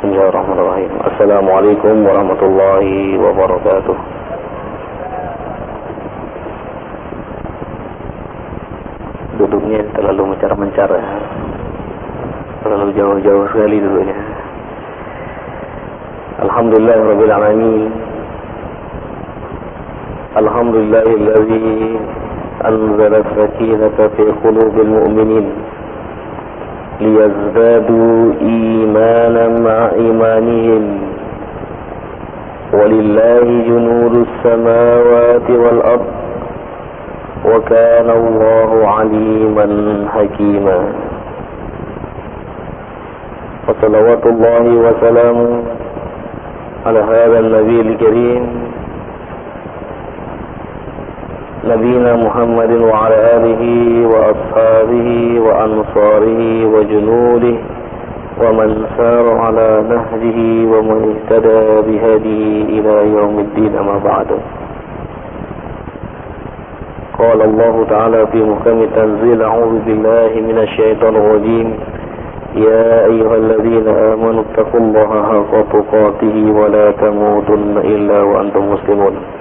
Bismillahirrahmanirrahim. Assalamualaikum warahmatullahi wabarakatuh. Duduknya terlalu mencar-mencar, terlalu jauh-jauh sekali duduknya. Alhamdulillahirabbil alamin. Alhamdulillahilladzi anzala as-sakinata fi qulubil mu'minin liyazdadu imanan ma'a imanihim. Walillahi junudus samawati wal ard. Wa kana Allahu 'aliman hakima. Wa salawatullahi wa salamu ala hadzal nabiyil karim نبينا محمد وعلى آله وأصحابه وأنصاره وجنوده ومن سار على نهجه ومن اهتدى بهديه إلى يوم الدين أما بعد. قال الله تعالى في محكم التنزيل: أعوذ بالله من الشيطان الرجيم. يا أيها الذين آمنوا اتقوا الله حق تقاته ولا تموتن إلا وأنتم مسلمون.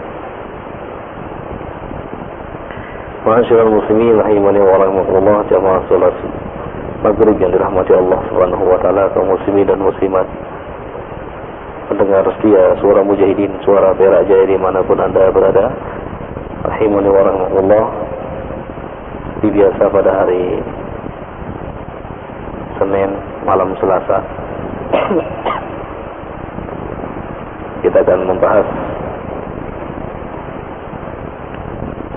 Ma'asyiral muslimin rahimani wa rahimakumullah, jamaah salat maghrib yang dirahmati Allah Subhanahu wa taala, kaum muslimin dan muslimat, pendengar setia suara mujahidin, suara Perak Jaya dimanapun Anda berada, rahimani wa rahimakumullah. Seperti biasa pada hari Senin malam Selasa kita akan membahas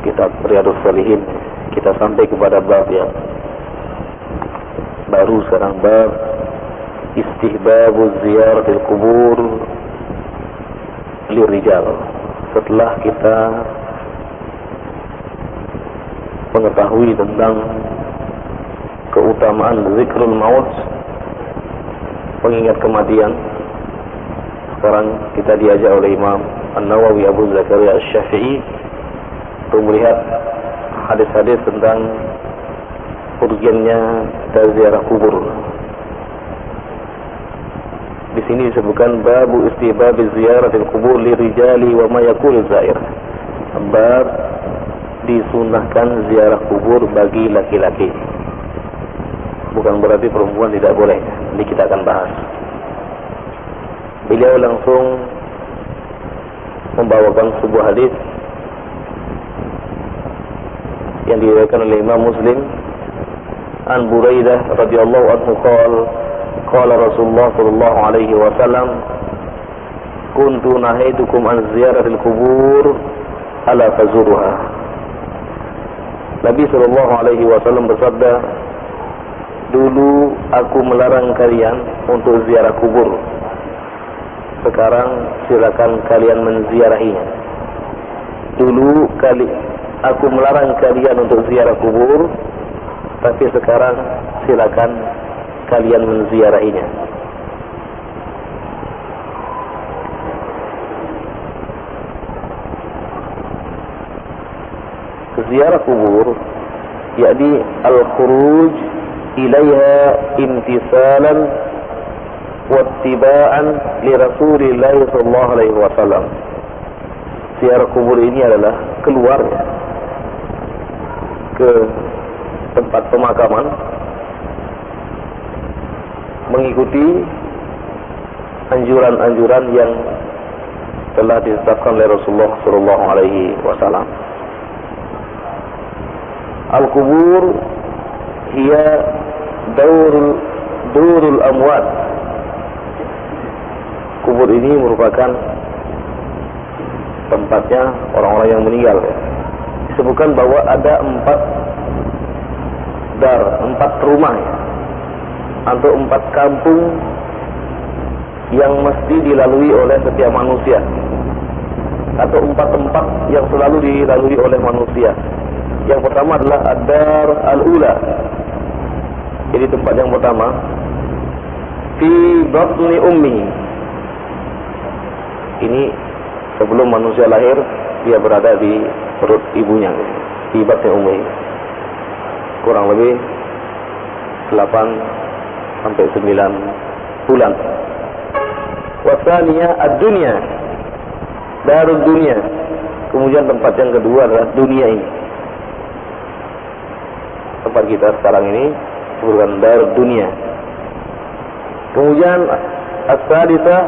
kitab Riyadhus Shalihin. Kita sampai kepada bab yang baru sekarang, bab istihbabuz ziyaratil kubur lirijal. Setelah kita mengetahui tentang keutamaan zikrul maut, pengingat kematian, sekarang kita diajak oleh Imam An-Nawawi Abu Zakaria Asy-Syafi'i untuk melihat hadis-hadis tentang urgennya kita ziarah kubur. Di sini disebutkan babu istihbab ziyaratil kubur lirijali wa ma yaqulu zair. Bab disunahkan ziarah kubur bagi laki-laki. Bukan berarti perempuan tidak boleh. Ini kita akan bahas. Beliau langsung membawakan sebuah hadis yang diriwayatkan oleh Imam Muslim an Buraidah radhiyallahu anhu qala Rasulullah sallallahu alaihi wasallam kuntu nahaitukum an ziyaratil qubur ala fazuruha. Nabi sallallahu alaihi wasallam bersabda, dulu aku melarang kalian untuk ziarah kubur, sekarang silakan kalian menziarahinya. Dulu aku melarang kalian untuk ziarah kubur, tapi sekarang silakan kalian menziarahinya. Ziarah kubur yakni al-khuruj ilaiha imtisalan wa ittiba'an li Rasulillah sallallahu alaihi wasallam. Ziarah kubur ini adalah keluar ke tempat pemakaman mengikuti anjuran-anjuran yang telah ditetapkan oleh Rasulullah sallallahu alaihi wasallam. Al-kubur hiya durul amwat. Kubur ini merupakan tempatnya orang-orang yang meninggal. Disebutkan bahwa ada 4 rumah atau 4 kampung yang mesti dilalui oleh setiap manusia, atau 4 tempat yang selalu dilalui oleh manusia. Yang pertama adalah ad-dar al-ula. Jadi tempat yang pertama fi batni ummi. Ini sebelum manusia lahir, dia berada di perut ibunya, di batni ummi. Kurang lebih 8 sampai 9 bulan. Wasaniyah ad-dunya, darud dunia. Kemudian tempat yang kedua adalah dunia ini. Tempat kita sekarang ini disebutkan darud dunia. Kemudian as-sadisah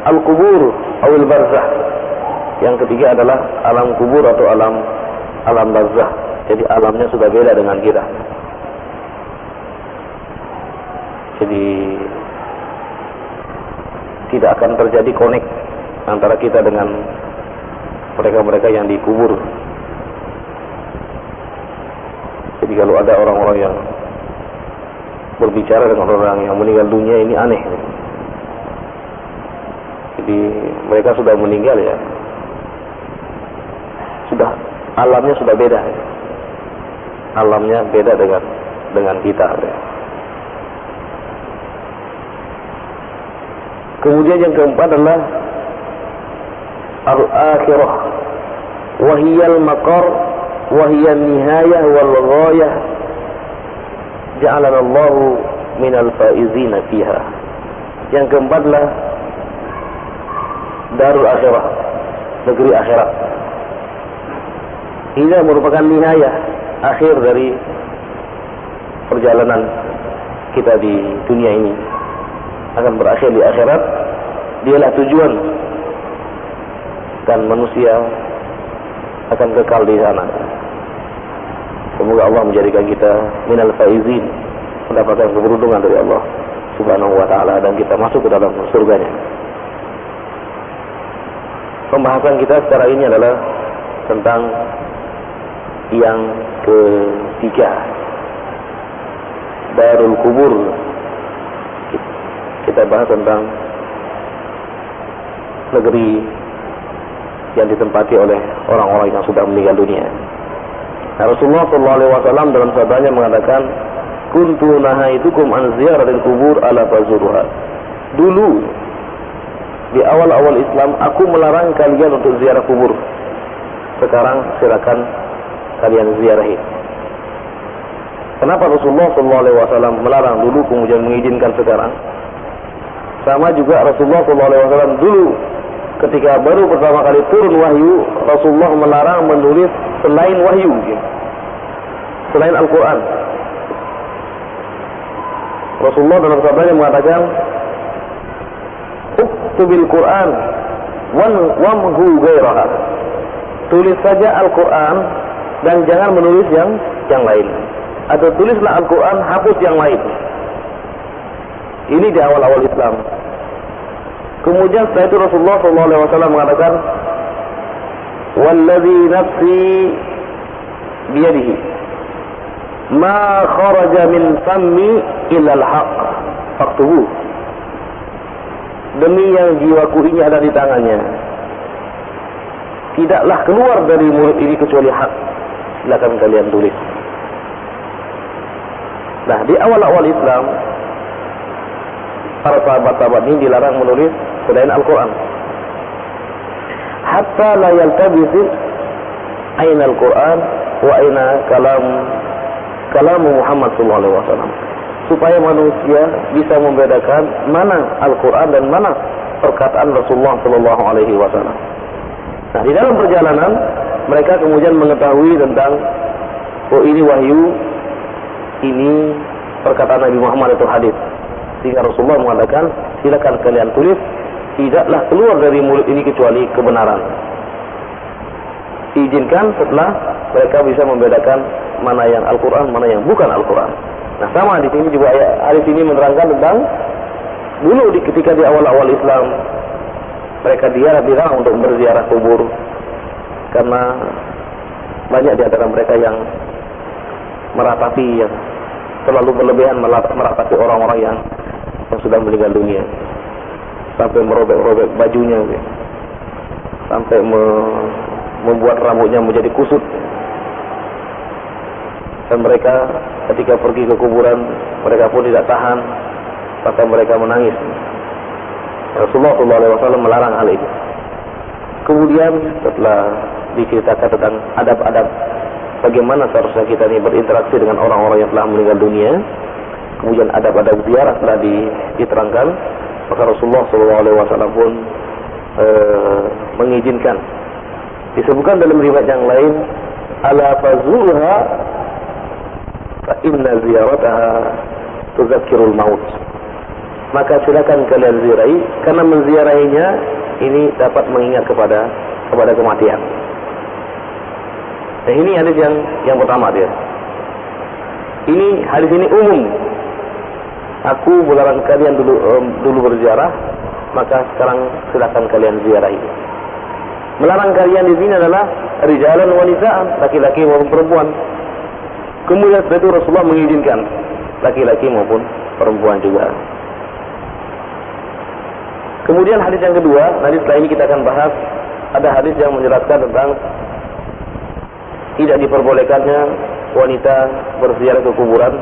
al-kubur atau al-barzakh. Yang ketiga adalah alam kubur atau alam barzakh. Jadi alamnya sudah beda dengan kita. Jadi tidak akan terjadi connect antara kita dengan mereka-mereka yang dikubur. Jadi kalau ada orang-orang yang berbicara dengan orang yang meninggal dunia, ini aneh. Jadi mereka sudah meninggal ya, sudah alamnya sudah beda. Alamnya beda dengan kita. Kemudian yang keempat adalah al-akhirah, wahiyal maqar, wahiyal nihayah wal ghayah. Ja'alana Allahu minal faizina fiha. Yang keempat adalah darul akhirah, negeri akhirat. Ini merupakan nihayah, akhir dari perjalanan kita di dunia ini. Akan berakhir di akhirat. Dialah tujuan, dan manusia akan kekal di sana. Semoga Allah menjadikan kita minal faizin, mendapatkan keberuntungan dari Allah Subhanahu wa ta'ala, dan kita masuk ke dalam surganya. Pembahasan kita sekarang ini adalah tentang yang ketiga, darul kubur. Kita bahas tentang negeri yang ditempati oleh orang-orang yang sudah meninggal dunia. Rasulullah SAW dalam sabdanya mengatakan, kuntu nahaitukum an ziyaratil kubur ala fazuruha. Dulu di awal-awal Islam aku melarang kalian untuk ziarah kubur. Sekarang silakan kalian ziarahi. Kenapa Rasulullah SAW melarang dulu kemudian mengizinkan sekarang? Sama juga Rasulullah SAW dulu ketika baru pertama kali turun wahyu, Rasulullah melarang menulis selain wahyu, selain Al-Quran. Rasulullah dalam sabdanya mengatakan, uktubil Quran wamhu gairaha. Tulis saja Al-Quran dan jangan menulis yang lain. Atau tulislah Al-Quran, hapus yang lain. Ini di awal-awal Islam. Kemudian setelah itu Rasulullah SAW mengatakan, walladzi nafsi biyadihi ma kharaja min fammi illa al-haq faktubu. Demi yang jiwaku ini ada di tangannya, tidaklah keluar dari mulut ini kecuali hak. Silakan kalian tulis. Nah, di awal-awal Islam, para sahabat-sahabat ini dilarang menulis selain Al-Quran. Hatta la yaltabisi aina Al-Quran wa aina kalam Muhammad SAW. Supaya manusia bisa membedakan mana Al-Quran dan mana perkataan Rasulullah SAW. Nah, di dalam perjalanan mereka kemudian mengetahui tentang, oh ini wahyu, ini perkataan Nabi Muhammad atau hadis. Sehingga Rasulullah mengatakan, silakan kalian tulis, tidaklah keluar dari mulut ini kecuali kebenaran. Diizinkan setelah mereka bisa membedakan mana yang Al-Quran, mana yang bukan Al-Quran. Nah, sama di sini juga hadis ini menerangkan tentang dulu ketika di awal-awal Islam mereka dilarang untuk berziarah kubur karena banyak di antara mereka yang meratapi, yang terlalu berlebihan meratapi orang-orang yang sudah meninggal dunia, sampai merobek-robek bajunya, sampai membuat rambutnya menjadi kusut. Dan mereka ketika pergi ke kuburan, mereka pun tidak tahan, sampai mereka menangis. Rasulullah SAW melarang hal itu. Kemudian setelah diceritakan tentang adab-adab bagaimana seharusnya kita ini berinteraksi dengan orang-orang yang telah meninggal dunia, kemudian adab-adab ziarah telah diterangkan, Maka Rasulullah SAW pun mengizinkan. Disebutkan dalam riwayat yang lain, ala fazurha fa inna ziyarataha tuzakkirul maut. Maka silakan kalian ziarahi, karena menziarahinya ini dapat mengingat kepada kematian. Nah, ini hadis yang pertama dia. Ini hadis ini umum. Aku melarang kalian dulu berziarah, maka sekarang silakan kalian ziarahi. Melarang kalian di sini adalah rijalan wanitaan, laki-laki maupun perempuan. Kemudian setelah itu Rasulullah mengizinkan laki-laki maupun perempuan juga. Kemudian hadis yang kedua, nanti setelah ini kita akan bahas, ada hadis yang menjelaskan tentang tidak diperbolehkannya wanita berziarah ke kuburan.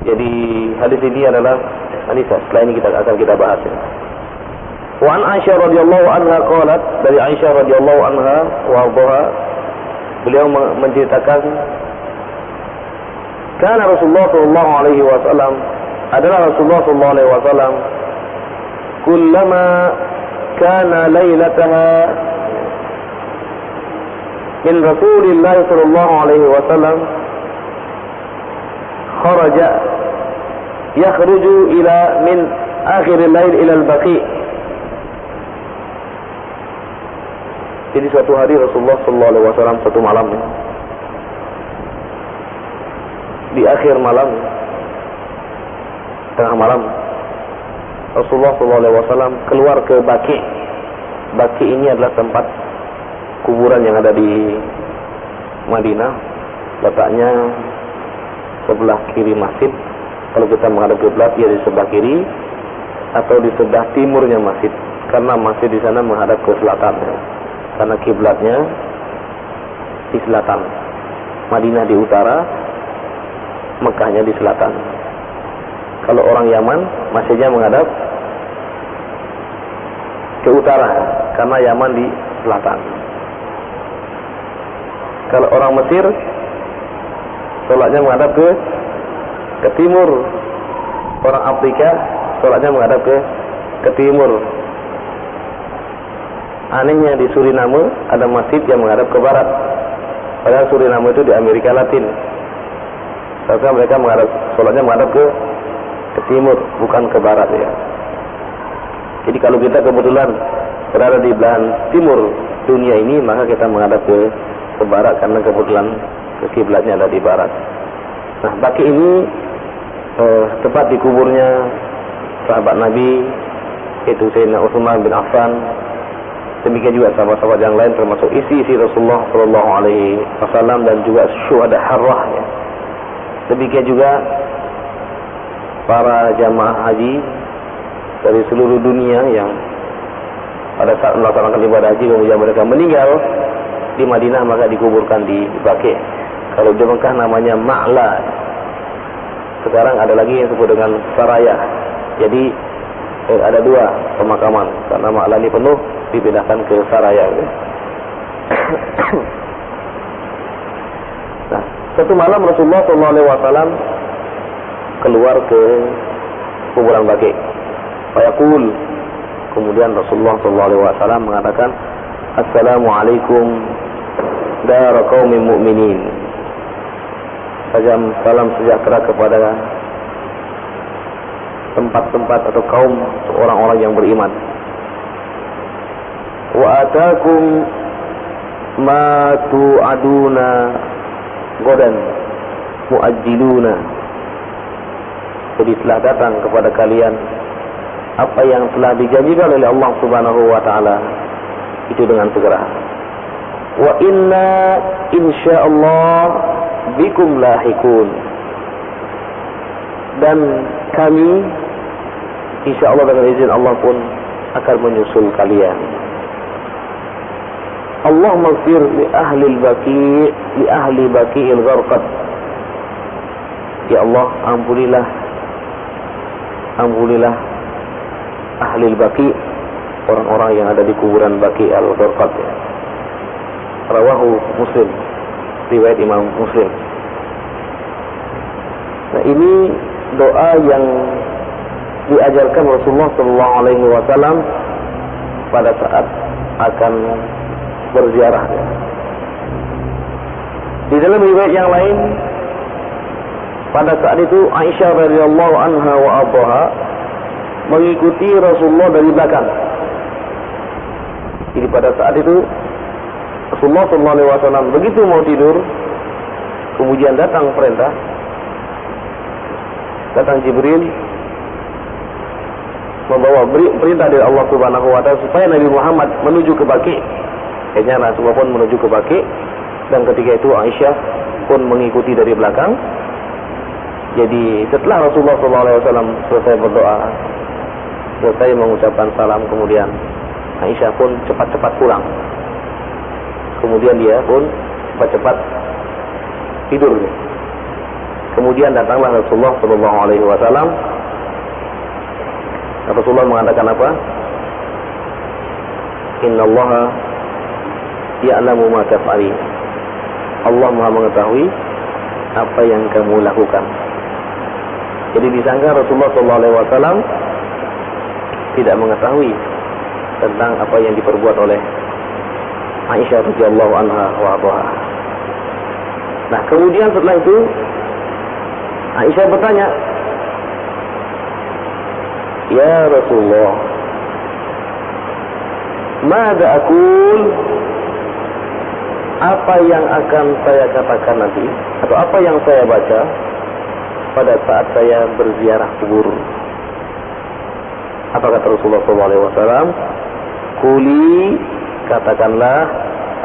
Jadi hadis ini adalah hadis setelah ini kita bahas. Wa an Aisyah radhiyallahu anha qalat, dari Aisyah radhiyallahu anha wa ardhaha, beliau menceritakan kana Rasulullah sallallahu alaihi wasallam, adalah Rasulullah sallallahu alaihi wasallam kullama kana lailataha min Rasulillah sallallahu alaihi wasallam kharaja yakhruju ila min akhir al-lail ila al-baqi. Jadi suatu hari Rasulullah sallallahu alaihi wasallam satu malam, di akhir malam, tengah malam, Rasulullah sallallahu alaihi wasallam keluar ke Baqi. Baqi ini adalah tempat kuburan yang ada di Madinah, letaknya sebelah kiri masjid. Kalau kita menghadap kiblat, ya di sebelah kiri atau di sebelah timurnya masjid, karena masjid di sana menghadap ke selatan. Karena kiblatnya di selatan, Madinah di utara, Mekahnya di selatan. Kalau orang Yaman, masjidnya menghadap ke utara, karena Yaman di selatan. Kalau orang Mesir, sholatnya menghadap ke timur. Orang Afrika, sholatnya menghadap ke timur. Anehnya di Suriname ada masjid yang menghadap ke barat. Padahal Suriname itu di Amerika Latin. Seharusnya mereka sholatnya menghadap ke timur, bukan ke barat ya. Jadi kalau kita kebetulan berada di belahan timur dunia ini, maka kita menghadap ke barat, karena kebetulan kiblatnya ada di barat. Nah, Baqi ini tepat di kuburnya sahabat Nabi, yaitu Sayyidina Utsman bin Affan. Demikian juga sahabat-sahabat yang lain, termasuk isi Rasulullah sallallahu alaihi wasallam dan juga syuhada Harrah ya. Demikian juga para jamaah haji dari seluruh dunia yang pada saat melaksanakan ibadah haji kemudian mereka meninggal di Madinah, maka dikuburkan di Baqi. Kalau di Mekah namanya Ma'la. Sekarang ada lagi yang disebut dengan Saraya. Jadi ada dua pemakaman, karena Ma'la ini penuh, dipindahkan ke Saraya. Nah, satu malam Rasulullah SAW keluar ke kuburan Baqi. Fayaqul, kemudian Rasulullah SAW mengatakan, Assalamualaikum dar qaumin mu'minin. Salam sejahtera kepada tempat-tempat atau kaum orang-orang yang beriman. Wa atakum ma tu'aduna godan mu'ajjiluna. Jadi telah datang kepada kalian apa yang telah dijanjikan oleh Allah Subhanahu wa taala, itu dengan segera. Wa inna insyaallah bikum lahikun. Dan kami insyaallah dengan izin Allah pun akan menyusul kalian. Allahumma ighfir li ahli al-Baqi, li ahli Baqi'il Gharqad. Ya Allah, ampunilah ahli al-Baqi, orang-orang yang ada di kuburan Baqi al-Gharqad. Rawahu Muslim, riwayat Imam Muslim. Nah, ini doa yang diajarkan Rasulullah Sallallahu Alaihi Wasallam pada saat akan berziarah. Di dalam riwayat yang lain, pada saat itu Aisyah radhiyallahu anha wa ardhaha mengikuti Rasulullah dari belakang. Jadi pada saat itu Rasulullah Sallallahu Alaihi Wasallam begitu mau tidur, kemudian datang perintah, datang Jibril membawa perintah dari Allah Subhanahu Wa Taala supaya Nabi Muhammad menuju ke Baqi. Akhirnya Rasulullah pun menuju ke Baqi, dan ketika itu Aisyah pun mengikuti dari belakang. Jadi setelah Rasulullah SAW selesai berdoa, selesai mengucapkan salam, kemudian Aisyah pun cepat-cepat pulang. Kemudian dia pun cepat-cepat tidur. Kemudian datanglah Rasulullah SAW. Rasulullah mengatakan apa? Innallaha ya'lamu ma taf'alin. Allah Maha mengetahui apa yang kamu lakukan. Jadi disangka Rasulullah SAW tidak mengetahui tentang apa yang diperbuat oleh Aisyah radhiyallahu anha wa ardhaha. Nah, kemudian setelah itu Aisyah bertanya, "Ya Rasulullah, mada aqul?" Apa yang akan saya katakan nanti, atau apa yang saya baca pada saat saya berziarah kubur? Apa kata Rasulullah SAW? Quli, katakanlah,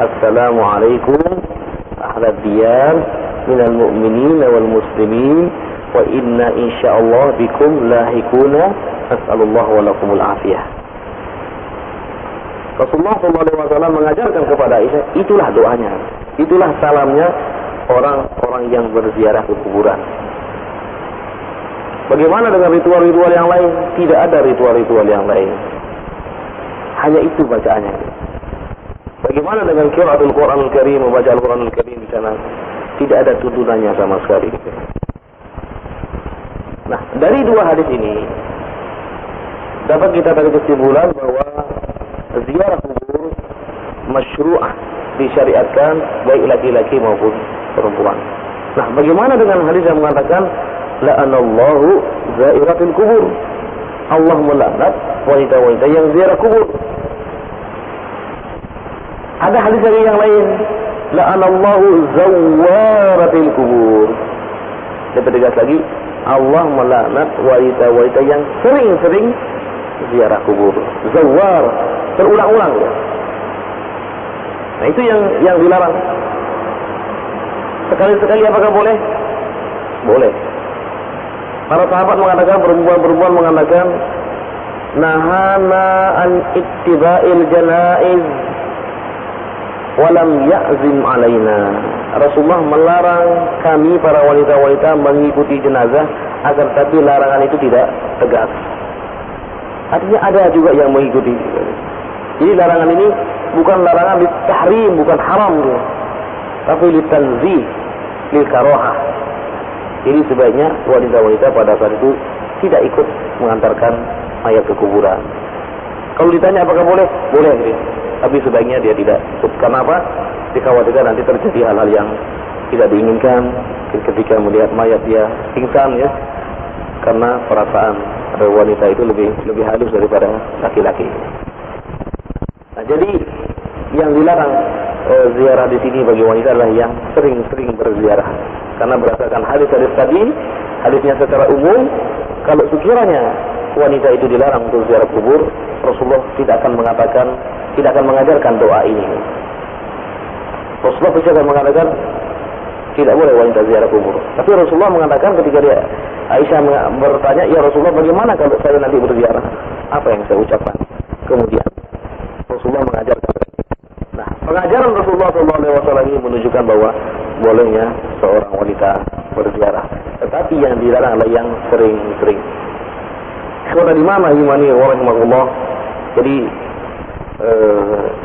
Assalamualaikum ahlad diyar minal mu'minin wal muslimin wa inna insyaallah bikum lahikuna as'alullah wa lakumul afiyah. Rasulullah SAW mengajarkan kepada Aisyah, itulah doanya, itulah salamnya orang-orang yang berziarah ke kuburan. Bagaimana dengan ritual-ritual yang lain? Tidak ada ritual-ritual yang lain. Hanya itu bacaannya. Bagaimana dengan qiraatul Qur'anul Karim, membaca Al-Qur'anul Karim di sana? Tidak ada tuntunannya sama sekali. Nah, dari dua hadis ini dapat kita tarik kesimpulan bahwa ziarah kubur masyru'ah, disyariatkan baik laki-laki maupun perempuan. Nah, bagaimana dengan hadis yang mengatakan la'anallahu zairatul kubur? Allah melaknat wanita-wanita yang ziarah kubur. Ada hadis yang lain, la'anallahu zawwaratil kubur. Lebih tegas lagi, Allah melaknat wanita-wanita yang sering-sering ziarah kubur. Zawwar, terulang-ulang ya. Nah, itu yang dilarang. Sekali-sekali apakah boleh? Boleh. Para sahabat mengatakan, perempuan-perempuan mengatakan, nahana an ittiba'il janaiz walam ya'zim alaina. Rasulullah melarang kami para wanita-wanita mengikuti jenazah, agar tapi larangan itu tidak tegas. Artinya ada juga yang mengikuti. Jadi larangan ini bukan larangan litahrim, bukan haram, tapi litanzih, lilkarohah. Jadi sebaiknya wanita-wanita pada saat itu tidak ikut mengantarkan mayat ke kuburan. Kalau ditanya apakah boleh? Boleh. Tapi sebaiknya dia tidak ikut. Karena apa? Dikhawatirkan nanti terjadi hal-hal yang tidak diinginkan. Ketika melihat mayat dia pingsan ya. Karena perasaan wanita itu lebih halus daripada laki-laki. Nah, jadi yang dilarang ziarah di sini bagi wanita adalah yang sering-sering berziarah. Karena berdasarkan hadis-hadis tadi, hadisnya secara umum, kalau sekiranya wanita itu dilarang untuk ziarah kubur, Rasulullah tidak akan mengajarkan doa ini. Rasulullah pasti akan mengatakan tidak boleh wanita ziarah kubur. Tapi Rasulullah mengatakan ketika Aisyah bertanya, ya Rasulullah, bagaimana kalau saya nanti berziarah? Apa yang saya ucapkan? Kemudian Rasulullah mengajarkan. Nah, pengajaran Rasulullah SAW ini menunjukkan bahwa bolehnya seorang wanita berziarah. Tetapi yang dilarang adalah yang sering-sering. Saudara Imam Ahimani rahimahullah. Jadi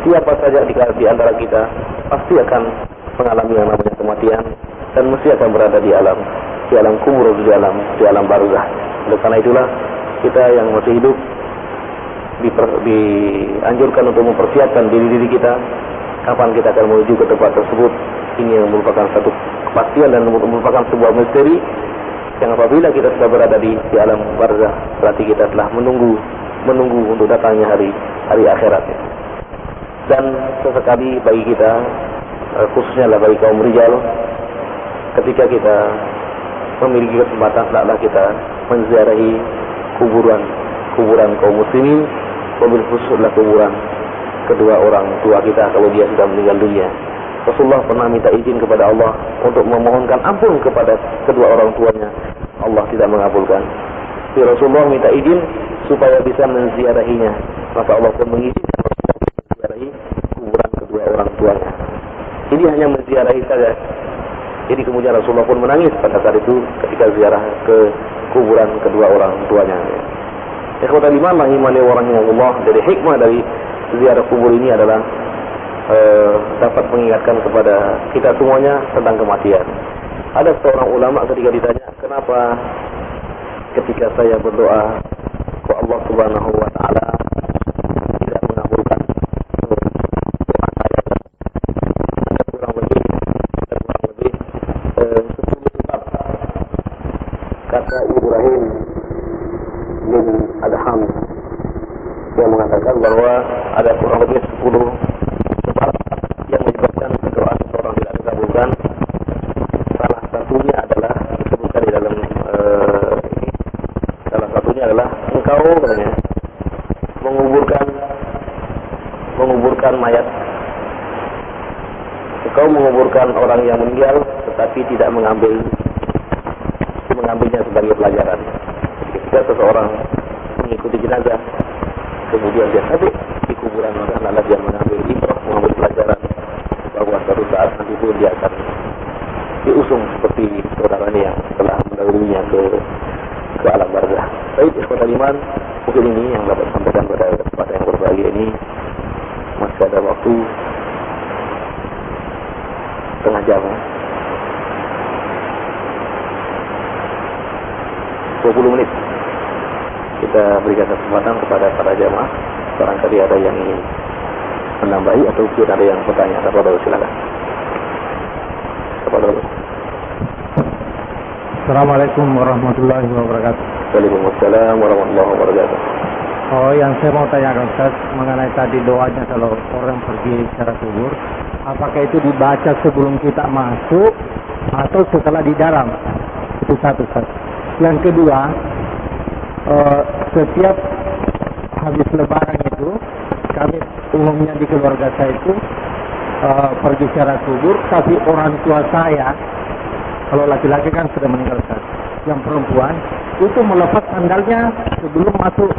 siapa saja di antara kita pasti akan mengalami yang namanya kematian dan mesti akan berada di alam kubur, di alam barzakh. Oleh karena itulah kita yang masih hidup dianjurkan untuk mempersiapkan diri kita kapan kita akan menuju ke tempat tersebut. Ini yang merupakan satu kepastian dan merupakan sebuah misteri yang apabila kita sudah berada di alam barzakh, berarti kita telah menunggu untuk datangnya hari akhirat. Dan sesekali bagi kita, khususnya bagi kaum rijal, ketika kita memiliki kesempatan, hendaklah kita menziarahi kuburan kaum muslimin, wabil khusus adalah kuburan kedua orang tua kita kalau dia sudah meninggal dunia. Rasulullah pernah minta izin kepada Allah untuk memohonkan ampun kepada kedua orang tuanya. Allah tidak mengabulkan. Tapi Rasulullah minta izin supaya bisa menziarahinya. Maka Allah pun mengizinkan Rasulullah menziarahi kuburan kedua orang tuanya. Ini hanya menziarahi saja. Jadi kemudian Rasulullah pun menangis pada saat itu ketika ziarah ke kuburan kedua orang tuanya. Ikhwatal iman rahimani wa rahimakumullah. Jadi hikmah dari ziarah kubur ini adalah dapat mengingatkan kepada kita semuanya tentang kematian. Ada seorang ulama ketika ditanya, kenapa ketika saya berdoa ke Allah Subhanahu wa taala tidak mengabulkan doa saya? Ada kurang lebih 10 sebab, kata Ibrahim bin Adham yang mengatakan bahwa ada kurang lebih 10 yang menyebabkan doa seseorang tidak dikabulkan. Salah satunya adalah disebutkan di dalam salah satunya adalah engkau katanya menguburkan mayat, engkau menguburkan orang yang meninggal tetapi tidak mengambilnya sebagai pelajaran. Ketika seseorang mengikuti jenazah kemudian dia sampai di kuburan, adalah dia mengambil ibrah, mengambil pelajaran bahwa suatu saat nanti pun dia akan diusung seperti saudaranya yang telah mendahulunya ke alam barzakh. Baik, ikhwatal iman, mungkin ini yang dapat sampaikan pada kesempatan yang berbahagia ini. Masih ada waktu setengah jam, 20 menit. Kita berikan kesempatan kepada para jamaah, barangkali ada yang ingin menambahi atau ada yang bertanya. Silakan. Assalamualaikum warahmatullahi wabarakatuh. Waalaikumsalam warahmatullahi wabarakatuh. Oh, yang saya mau tanyakan Ustaz mengenai tadi doanya kalau orang pergi secara kubur, apakah itu dibaca sebelum kita masuk atau setelah di dalam? Itu satu Ustaz. Yang kedua, setiap habis lebaran itu kami umumnya di keluarga saya itu pergi secara kubur, tapi orang tua saya, kalau laki-laki kan sudah meninggal Ustaz, yang perempuan itu melepas sandalnya sebelum masuk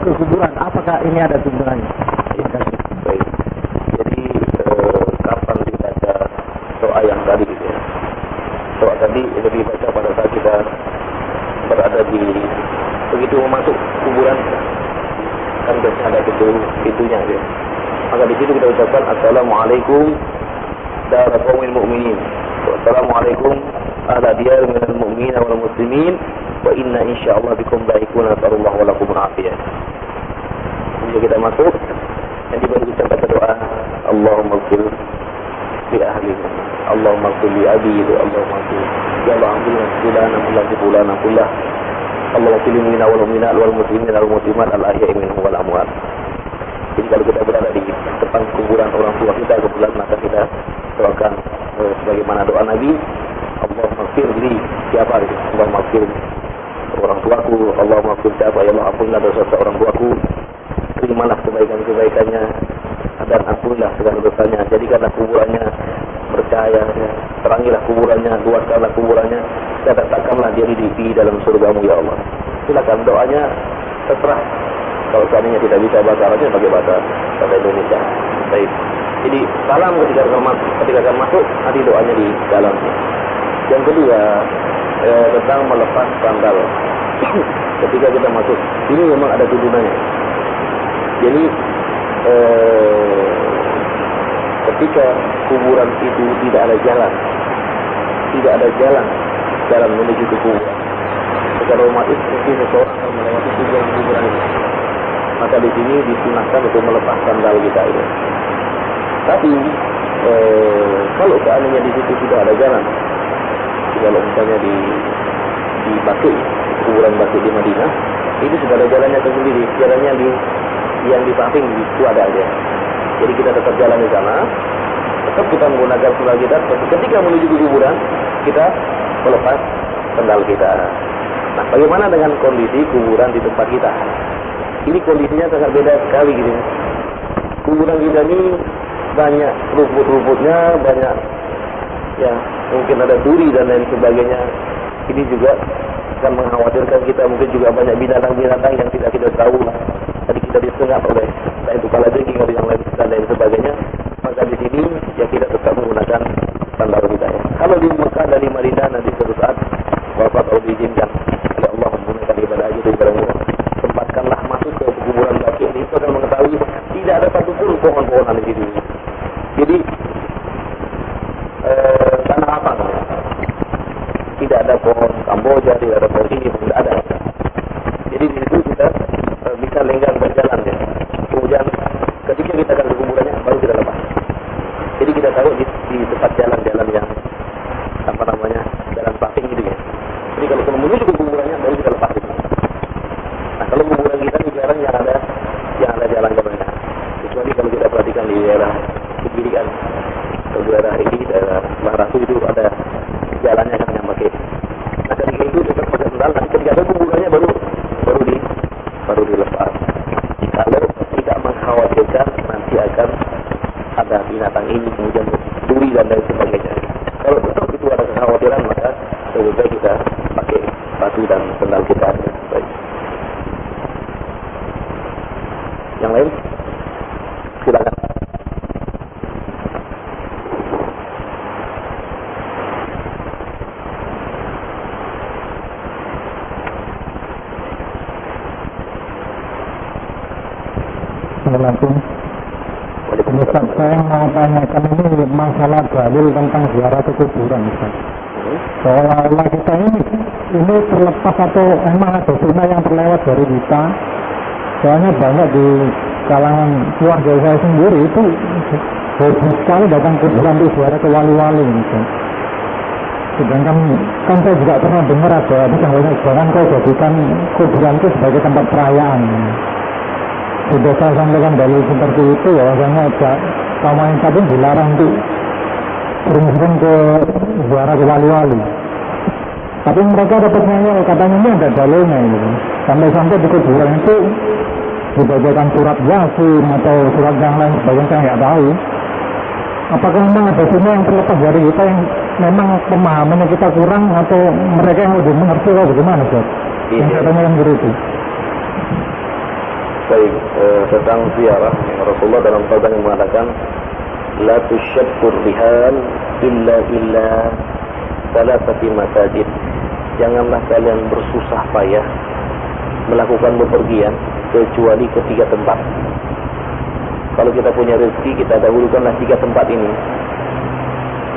ke kuburan. Apakah ini ada tuntunannya? Terima kasih. Baik. Jadi kapan dibaca doa yang tadi gitu ya? Doa tadi itu dibaca pada saat kita berada di begitu masuk kuburan, kan biasanya ada pintunya gitu. Maka di situ kita ucapkan assalamualaikum dar qaumil mu'minin. Assalamualaikum ahla diyar minal mu'minin wal muslimin wa inna insyaallah bikum baikun nasallallahu wa lakum al-afiyah. Kemudian kita masuk yang dibaru ucapkan doa Allahumma ighfir li ahli, Allahumma ighfir li abi, Allahumma ighfir ya Allah ambilna fulana mulati fulana kullah, Allahumma ighfir lil mu'minina wal mu'minat wal muslimin wal muslimat al ahya'i minhum wal amwat. Jadi kalau kita berada di depan kuburan orang tua kita kebetulan, maka kita doakan sebagaimana doa Nabi, Allahumma ighfir li siapa itu? Allahumma ighfir orang tuaku, Allahumma ighfir siapa? Ya Allah, ampunilah dosa orang tuaku, terimalah kebaikan-kebaikannya dan ampunilah segala dosanya, jadikanlah kuburannya bercahaya, terangilah kuburannya, luaskanlah kuburannya, dan letakkanlah dia di dalam surgamu ya Allah. Silakan doanya terserah. Kalau seandainya tidak bisa bahasa Arabnya, pakai bahasa Indonesia. Baik. Jadi salam ketika akan masuk, nanti doanya di dalam. Yang kedua, tentang melepas sandal ketika kita masuk. Ini memang ada tuntunannya. Jadi ketika kuburan itu tidak ada jalan menuju ke kuburan. kalau umat mungkin seseorang akan melewati kuburan ini, maka di sini disunahkan untuk melepas sandal kita itu. Tapi kalau seandainya di situ sudah ada jalan, kalau misalnya di Baqi, kuburan Baqi di Madinah, itu sudah ada jalannya tersendiri. Jalannya yang di samping itu ada aja. Jadi kita tetap jalan di sana, tetap kita menggunakan sandal kita. Ketika menuju ke kuburan, kita melepas sandal kita. Nah, bagaimana dengan kondisi kuburan di tempat kita? Ini kondisinya sangat beda sekali gitu. Kuburan kita ini banyak rumput-rumputnya, banyak ya mungkin ada duri dan lain sebagainya. Ini juga akan mengkhawatirkan kita, mungkin juga banyak binatang-binatang yang tidak kita tahu lah. Tadi kita disengat oleh itu kalajengking atau yang lain dan lain sebagainya. Maka di sini ya kita tetap menggunakan sandal kita. Ya. Kalau di Mekah dari Madinah nanti suatu saat wafat atau diizinkan oleh Allah menggunakan ibadah haji di barang murah, sempatkanlah masuk ke kuburan Baqi ini, itu akan mengetahui tidak ada satupun pohon-pohonan di situ. Jadi tanah apa? Tidak ada pohon Kamboja, tidak ada pohon ini, tidak ada. Jadi di situ kita bisa lenggang berjalan ya. Kemudian ketika kita akan ke kuburannya baru kita lepas. Jadi kita tahu di tempat jalan-jalan yang apa namanya jalan pating gitu ya. Jadi kalau kita menuju ke kuburannya baru kita lepas itu. Nah kalau kuburan kita ini jarang yang ada jalan-jalannya. Kecuali kalau kita perhatikan di daerah Kediri kan, atau daerah ini daerah Bahratu itu ada jalannya kan yang pakai. Nah ketika itu kita pakai sandal, nanti ketika ada kuburannya baru dilepas. Kalau tidak mengkhawatirkan nanti akan ada binatang ini kemudian duri dan lain sebagainya. Kalau tetap itu ada kekhawatiran maka lebih baik kita pakai batu dan sandal kita. Baik. Yang lain silakan. Assalamualaikum. Ustaz, saya mau tanyakan ini masalah dalil tentang ziarah ke kuburan, Ustaz. Seolah-olah kita ini terlepas atau emang ada sunnah yang terlewat dari kita. Soalnya banyak di kalangan keluarga saya sendiri itu hobi sekali datang ke kuburan di ziarah ke wali-wali, Ustaz. Sedangkan kan saya juga pernah dengar ada jangan kau jadikan kuburan itu sebagai tempat perayaan. Sudah saya sampaikan dalil seperti itu ya, bahwasanya kaum wanita pun dilarang untuk sering-sering ke ziarah ke wali-wali. Tapi mereka dapatnya katanya ini ada dalilnya gitu. Sampai-sampai di kuburan itu dibacakan surat Yasin atau surat yang lain sebagainya, saya nggak tahu. Apakah memang ada semua yang terlepas dari kita yang memang pemahamannya kita kurang atau mereka yang lebih mengerti atau bagaimana, Ustaz? Yang katanya yang begitu. Baik, tentang ziarah Rasulullah dalam sabda yang mengatakan la tusyaddur rihal illa salasati masajid. Janganlah kalian bersusah payah melakukan bepergian kecuali ke 3 tempat. Kalau kita punya rezeki, kita dahulukanlah 3 tempat ini.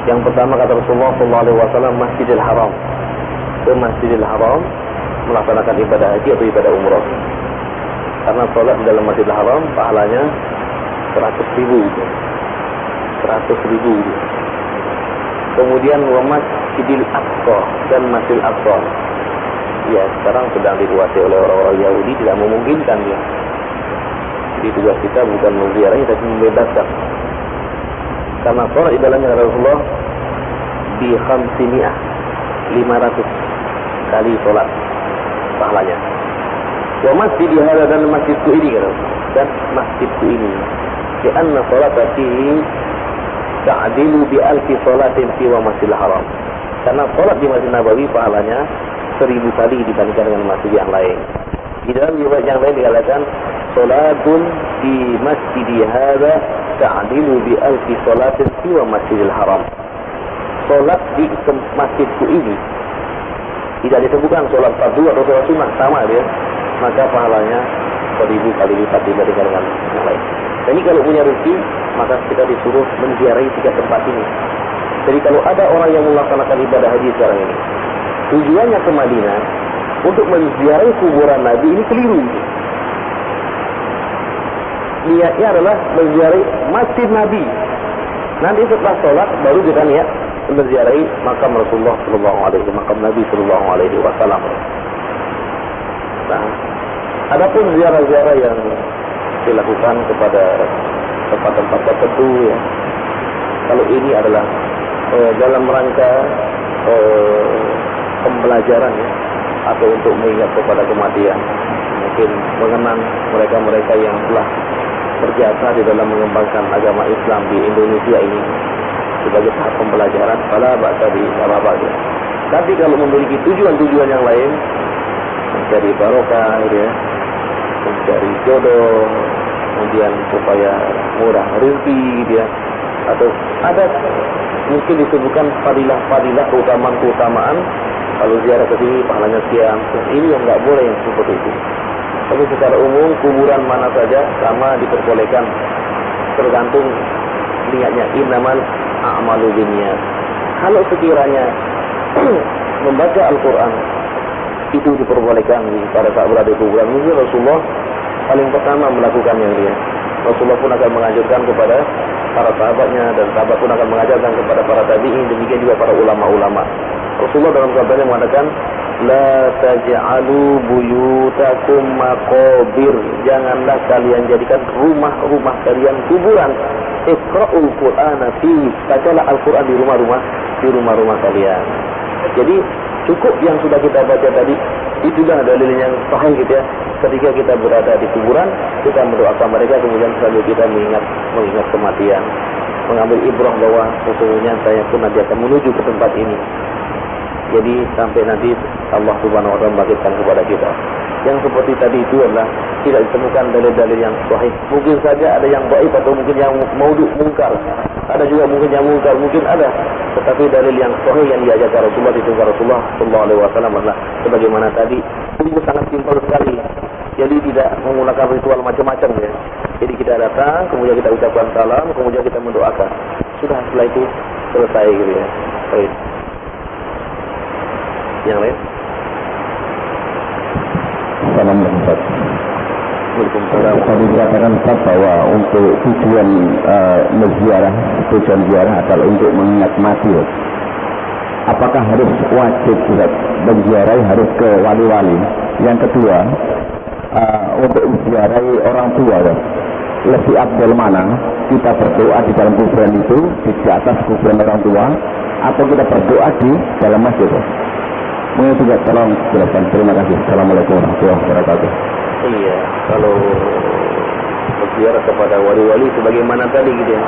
Yang pertama kata Rasulullah SAW, Masjidil Haram. Ke Masjidil Haram melaksanakan ibadah haji atau ibadah umrah. Karena sholat di dalam Masjidil Haram pahalanya 100.000 itu. 100.000 itu. Kemudian wa Masjidil Aqsa dan Masjidil Aqsa. Ya, sekarang sedang dikuasai oleh orang-orang Yahudi, tidak memungkinkan ya. Jadi tugas kita bukan menziarahi tapi membebaskan. Karena sholat di dalamnya Rasulullah di 500 kali sholat pahalanya. Wa masjid hadza dan masjidku ini kan, dan masjidku ini. Karena sholat fihi ta'dilu bi alfi sholatin fi wa Masjidil Haram. Karena sholat di Masjid Nabawi pahalanya 1000 kali dibandingkan dengan masjid yang lain. Di dalam riwayat yang lain dikatakan sholatun di masjid hadza ta'dilu bi alfi sholatin fi wa Masjidil Haram. Sholat di masjidku ini tidak disebutkan sholat fardu atau sholat sunnah, sama dia, maka pahalanya 1000 kali lipat dibandingkan dengan yang lain. Dan ini kalau punya rezeki, maka kita disuruh menziarahi 3 tempat ini. Jadi kalau ada orang yang melaksanakan ibadah haji sekarang ini, tujuannya ke Madinah, untuk menziarahi kuburan Nabi ini keliru. Niatnya adalah menziarahi masjid Nabi. Nanti setelah sholat baru kita niat menziarahi makam Rasulullah sallallahu alaihi makam Nabi sallallahu alaihi wasallam. Nah, adapun ziarah-ziarah yang dilakukan kepada tempat-tempat tertentu ya, kalau ini adalah dalam rangka pembelajaran ya, atau untuk mengingat kepada kematian, mungkin mengenang mereka-mereka yang telah berjasa di dalam mengembangkan agama Islam di Indonesia ini sebagai tahap pembelajaran, pada bahasa di apa-apa. Tapi kalau memiliki tujuan-tujuan yang lain, mencari barokah, ya, mencari jodoh, kemudian supaya murah rezeki, ya, atau ada mungkin disebutkan fadilah-fadilah, keutamaan-keutamaan. Kalau ziarah ke sini pahalanya sekian, ini yang nggak boleh yang seperti itu. Tapi secara umum kuburan mana saja sama diperbolehkan, tergantung niatnya. Innamal a'malu binniyat. Kalau sekiranya membaca Al-Quran itu diperbolehkan pada saat berada di kuburan, mungkin Rasulullah paling pertama melakukannya dia. Rasulullah pun akan mengajarkan kepada para sahabatnya, dan sahabat pun akan mengajarkan kepada para tabi'in, demikian juga para ulama-ulama. Rasulullah dalam sabdanya mengatakan, la taj'alu buyutakum maqabir, janganlah kalian jadikan rumah-rumah kalian kuburan. Iqra'ul Qur'ana fi, bacalah Al-Quran di rumah-rumah kalian. Jadi cukup yang sudah kita baca tadi, itulah dalil yang sahih gitu ya. Ketika kita berada di kuburan, kita mendoakan mereka, kemudian selalu kita mengingat kematian, mengambil ibrah bahwa sesungguhnya saya pun nanti akan menuju ke tempat ini. Jadi sampai nanti Allah Subhanahu wa taala membangkitkan kepada kita. Yang seperti tadi itu adalah tidak ditemukan dalil-dalil yang sahih. Mungkin saja ada yang dhaif atau mungkin yang maudhu' mungkar. Ada juga mungkin yang mungkar, mungkin ada. Tetapi dalil yang sahih yang diajarkan Rasulullah, ditunjukkan Rasulullah sallallahu alaihi wasallam adalah sebagaimana tadi, sungguh sangat simpel sekali. Jadi tidak menggunakan ritual macam-macam ya. Jadi kita datang, kemudian kita ucapkan salam, kemudian kita mendoakan. Sudah, setelah itu selesai gitu ya. Baik. Yang lain? Assalamualaikum Ustaz. Waalaikumsalam. Tadi dikatakan Ustaz bahwa untuk tujuan ziarah adalah untuk mengingat mati. Apakah harus wajib Ustaz menziarahi harus ke wali-wali? Yang kedua, untuk menziarahi orang tua, lebih afdal mana? Kita berdoa di dalam kuburan itu, di atas kuburan orang tua, atau kita berdoa di dalam masjid? Mungkin juga tolong jelaskan. Terima kasih. Assalamualaikum warahmatullahi wabarakatuh. Iya, kalau berziarah kepada wali-wali sebagaimana tadi gitu ya.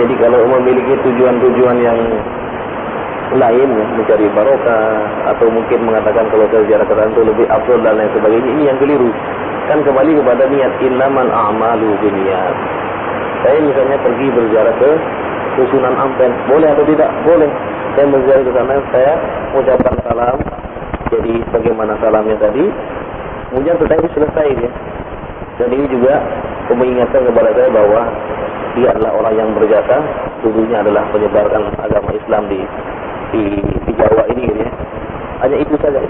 Jadi kalau memiliki tujuan-tujuan yang lain ya, mencari barokah atau mungkin mengatakan kalau saya ziarah ke sana itu lebih afdal dan lain sebagainya, ini yang keliru. Kan kembali kepada niat, innamal a'malu binniyat. Saya misalnya pergi berziarah ke Sunan Ampel, boleh atau tidak? Boleh. Saya berziarah ke sana, saya mengucapkan salam. Jadi bagaimana salamnya tadi, kemudian setelah itu selesai ya. Dan ini juga mengingatkan kepada saya bahwa dia adalah orang yang berjasa, dulunya adalah menyebarkan agama Islam di Jawa ini gitu ya. Hanya itu saja.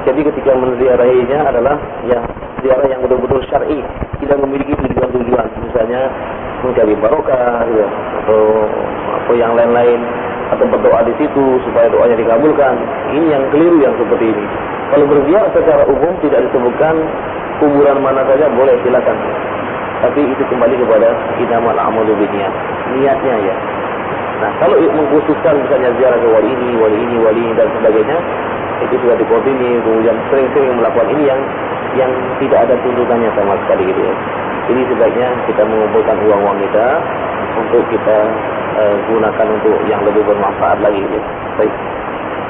Jadi ketika menziarahinya adalah ya ziarah yang betul-betul syar'i, tidak memiliki tujuan-tujuan, misalnya mencari barokah gitu, atau yang lain-lain, atau berdoa di situ supaya doanya dikabulkan. Ini yang keliru yang seperti ini. Kalau berziarah secara umum tidak disebutkan kuburan mana saja boleh, silakan. Tapi itu kembali kepada innamal a'malu binniyat, niatnya ya. Nah, kalau mengkhususkan misalnya ziarah ke wali ini dan sebagainya, itu sudah dikoordinir, kemudian sering-sering melakukan ini yang tidak ada tuntutannya sama sekali gitu ya. Jadi sebaiknya kita mengumpulkan uang-uang kita untuk kita gunakan untuk yang lebih bermanfaat lagi gitu. Baik.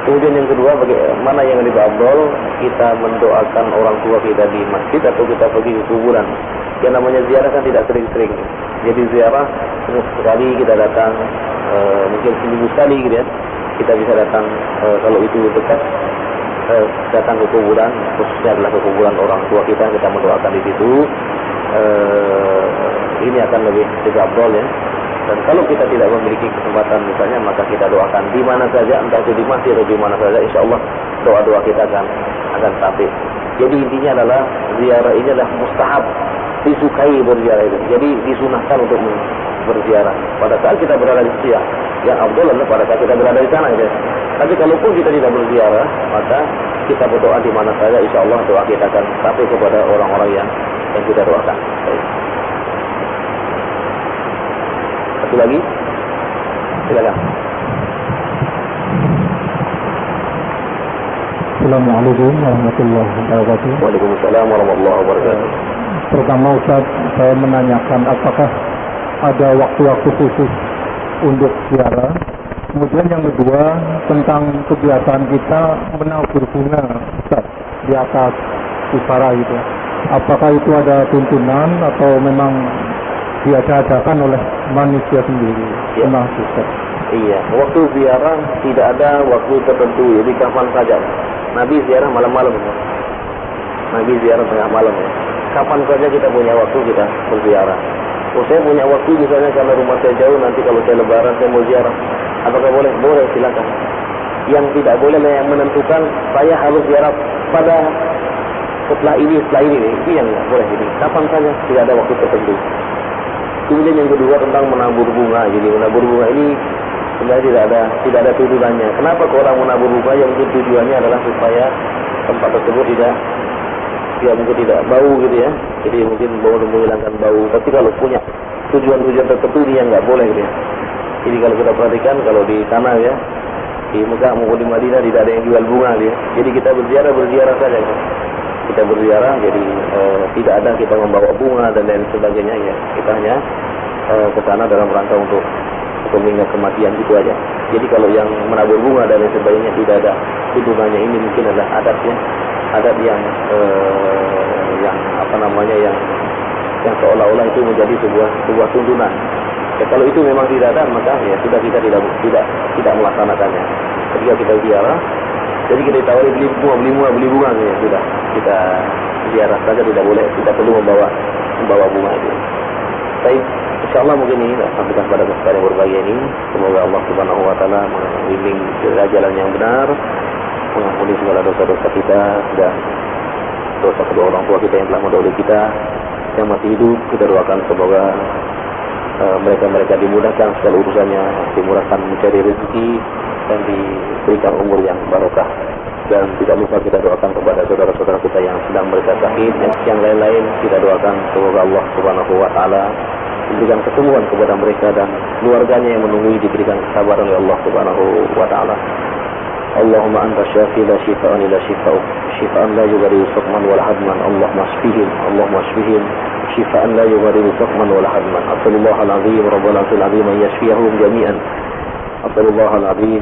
Kemudian yang kedua, bagaimana yang lebih afdal, kita mendoakan orang tua kita di masjid atau kita pergi ke kuburan. Yang namanya ziarah kan tidak sering-sering. Jadi ziarah sekali kita datang, mungkin seminggu sekali gitu ya. Kita bisa datang kalau itu dekat, datang ke kuburan, khususnya adalah ke kuburan orang tua kita mendoakan di situ. Ini akan lebih afdal ya. Dan kalau kita tidak memiliki kesempatan misalnya, maka kita doakan di mana saja, entah itu di masjid atau di mana saja, insya Allah doa-doa kita akan akan capek. Jadi intinya adalah ziarah ini adalah mustahab, disukai berziarah itu. Jadi disunahkan untuk berziarah pada saat kita berada di situ, yang afdal adalah pada saat kita berada di sana gitu. Tapi kalaupun kita tidak berziarah, maka kita berdoa di mana saja, insya Allah doa kita akan sampai kepada orang-orang yang kita doakan. Baik. Satu lagi, silakan. Assalamualaikum warahmatullahi wabarakatuh. Waalaikumsalam warahmatullahi wabarakatuh. Pertama Ustaz, saya menanyakan apakah ada waktu-waktu khusus untuk ziarah. Kemudian yang kedua tentang kebiasaan kita menabur bunga Ustaz di atas pusara gitu. Apakah itu ada tuntunan atau memang diadakan oleh manusia sendiri? Ya. Terima kasih Ustaz. Iya, waktu ziarah tidak ada waktu tertentu, jadi kapan saja. Nabi ziarah malam-malam. Nabi ziarah tengah malam ya. Kapan saja kita punya waktu kita berziarah. Oh, saya punya waktu misalnya karena rumah saya jauh, nanti kalau saya lebaran saya mau ziarah. Apakah boleh? Boleh, silakan. Yang tidak boleh yang menentukan saya harus ziarah pada setelah ini itu yang tidak boleh. Jadi kapan saja, tidak ada waktu tertentu. Kemudian yang kedua tentang menabur bunga. Jadi menabur bunga ini sebenarnya tidak ada tujuannya. Kenapa orang menabur bunga? Yang mungkin tujuannya adalah supaya tempat tersebut mungkin tidak bau gitu ya. Jadi mungkin bau menghilangkan bau. Tapi kalau punya tujuan-tujuan tertentu ini yang nggak boleh gitu ya. Jadi kalau kita perhatikan kalau di sana ya, di Mekah maupun di Madinah tidak ada yang jual bunga dia. Jadi kita berziarah saja. Ya. Kita berziarah, jadi tidak ada kita membawa bunga dan lain sebagainya ya. Kita hanya ke sana dalam rangka untuk mengingat kematian gitu aja. Jadi kalau yang menabur bunga dan lain sebagainya tidak ada tuntunannya. Ini mungkin adalah adat yang yang seolah-olah itu menjadi sebuah tuntunan. Ya, kalau itu memang tidak ada, maka ya sudah kita tidak melaksanakannya. Ketika kita ziarah, jadi kita tawari beli bunga ya sudah kita ziarah saja, tidak boleh, tidak perlu membawa bunga itu. Baik, insyaallah mungkin ini sampaikan pada kesempatan yang berbahagia ini. Semoga Allah Subhanahu wa taala membimbing ke jalan yang benar, mengampuni segala dosa-dosa kita dan dosa kedua orang tua kita yang telah mendahului kita. Yang masih hidup, kita doakan semoga mereka dimudahkan segala urusannya, dimudahkan mencari rezeki dan diberikan umur yang barokah. Dan tidak lupa kita doakan kepada saudara-saudara kita yang sedang mereka sakit, yang lain-lain kita doakan semoga Allah Subhanahu wa taala memberikan kesembuhan kepada mereka dan keluarganya yang menunggu diberikan kesabaran oleh Allah Subhanahu wa taala. Allahumma anta syafi la shifaan illa shifa'uk, shifaan la yughadiru saqman wala hadman. Allahumma shfihim shifaan la yughadiru saqman wala hadman. As'alullah al-azim rabbal arsyil azim an yashfiyahum jami'an. As'alullah al-azim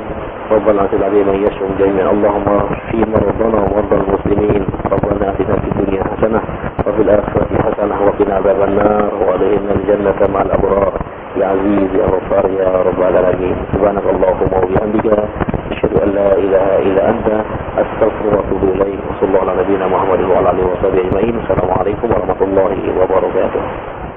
rabbal arsyil azim an yashfiyahum jami'an. Allahumma shfi maradana wa mardal muslimin. Rabbana atina fid dunya hasanah wa fil akhirati hasanah wa qina adzaban nar wa adkhilna al-jannata ma'al abrar. Ya Aziz ya Ghaffar ya Rabbal alamin. Subhanakallahumma wa bihamdika asyhadu an la ilaha illa anta astaghfiruka wa atubu ilaik. Wassallallahu ala nabiyyina Muhammadin wa ala alihi wa sahbihi ajma'in. Assalamualaikum warahmatullahi wabarakatuh.